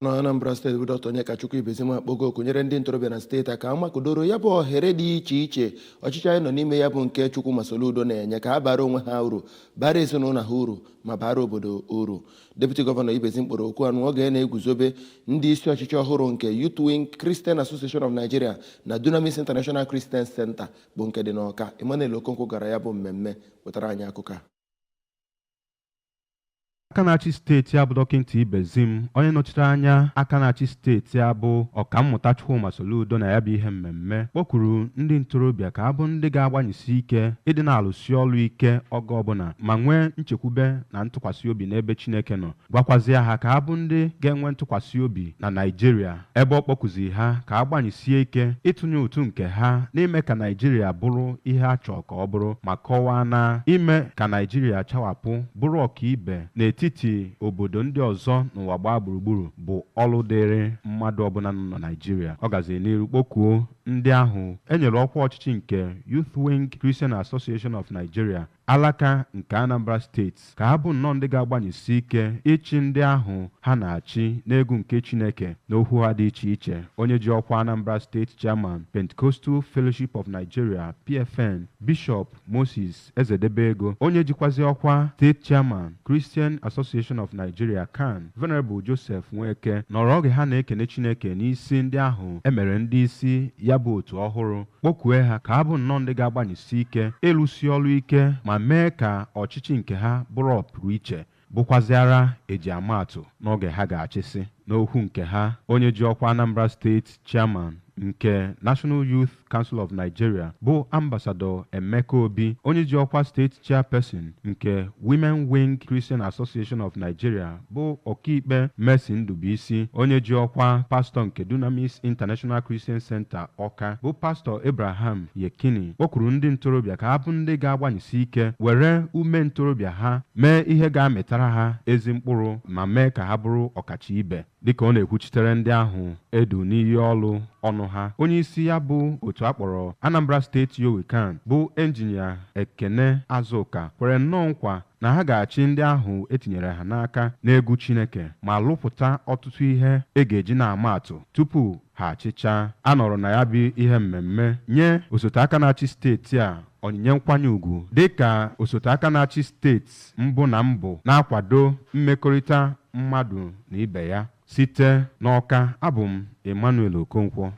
na Anambra steeti bụ Dr. Ibezim akpọgo kụnyere ndị ntorobịa na steeti a ka amakụdoro ya bụ ohere dị iche iche ọchịchị anyị nọ n'ime ya bụ nke Chukwu Masoludo na-enye ka ha bara onwe ha uru, bara ezinụlọ ha uru ma bara obodo uru. Deputy Governor Ibezim kpọrọ okwu anụ oge na-eguzobe ndị isi ọchịchị ọhụrụ nke Youth Wing Christian Association of Nigeria na Dunamis International Christian Center bụ nke dị n'Awka. Emmanuel Okonkwo gara ya bụ mmemme wetara anyị akụkọ a. Aka na-achị steeti a bụ Dọkịnta Ibezim, onye nọchiri anya aka na-achị steeti a bụ Ọkammụta Chukwu Masoludo na ya bụ ihe mmemme kpọkwuru ndị ntorobịa ka abụ ndị ga-agbanyesi ike ịdị na-alụsi ọrụ ike oge ọbụla ma nwee nchekwube na ntụkwasị obi n'ebe Chineke nọ, gwakwazie ha ka abụ ndị ga-enwe ntụkwasị obi na Naịjirịa, ebe ọ kpọkuzi ha ka agbanyesie ike ịtụnye ụtụ nke ha n'ime ka Naịjirịa bụrụ ihe a chọrọ ka ọ bụrụ ma kọwaa na ime ka Naịjirịa chawapụ bụrụ ọkaibe n'etiti obodo ndị ọzọ n'ụwa gbaa gburugburu bụ ọlụ dịrị mmadụ ọbụla nọ na Naịjirịa. Ọ gaziri n'iru kpọkuo ndị ahụ enyere ọkwa ọchịchị nke Youth Wing Christian Association of Nigeria alaka nke Anambra steeti ka ha bụ nnọọ ndị ga-agbanyesi ike ịchị ndị ahụ ha na-achị n'egwu nke Chineke n'okwu ha dị iche iche. Onye ji ọkwa Anambra State Chairman Pentecostal Fellowship of Nigeria PFN Bishop Moses Ezedebego, onye jikwazi ọkwa State Chairman Christian Association of Nigeria CAN Venerable Joseph Nweke nọrọ oge ha na-ekene Chineke n'isi ndị ahụ emere ndị isi ya bụ otu ọhụrụ, kpọkue ha ka ha bụ nnọọ ndị ga-agbanyesi ike ịlụsi ọrụ ike ma mee ka ọchịchị nke ha bụrụ ọpụrụ iche bụkwaziara eji amatụ n'oge ha ga-achịsị. N'okwu nke ha, onye ji ọkwa Anambra State Chairman nke National Youth Council of Nigeria bụ Ambassador Emeka Obi, onye ji ọkwa State Chairperson nke Women Wing Christian Association of Nigeria bụ Ọkaikpe Mercy Ndubuisi, onye ji ọkwa Pastor nke Dunamis International Christian Center Awka bụ Pastor Abraham Yekini, kpọkwuru ndị ntorobịa ka ha bụ ndị ga-agbanyesi ike were ume ntorobịa ha mee ihe ga-amịtara ha ezi mkpụrụ ma mee ka ha bụrụ ọkacha ibe. Dịka ọ na-ekwuchitere ndị ahụ edu n'iyi ọlụ ọnụ ha, onye isi ya bụ otu akpọrọ Anambra State YOWICAN bụ Engineer Ekene Azụka kwere nnọọ nkwa na ha ga-achị ndị ahụ etinyere ha n'aka n'egwu Chineke ma lụpụta ọtụtụ ihe ga-eji na-ama atụ tupu ha achịcha. A nọrọ na ya bụ ihe mmemme nye osote aka na-achị steeti a onyinye nkwanye ugwu dịka osote aka na-achị steeti mbụ na mbụ na-akwado mmekọrịta mmadụ na ibe ya. Site n'Awka, abụ m Emmanuel Okonkwo.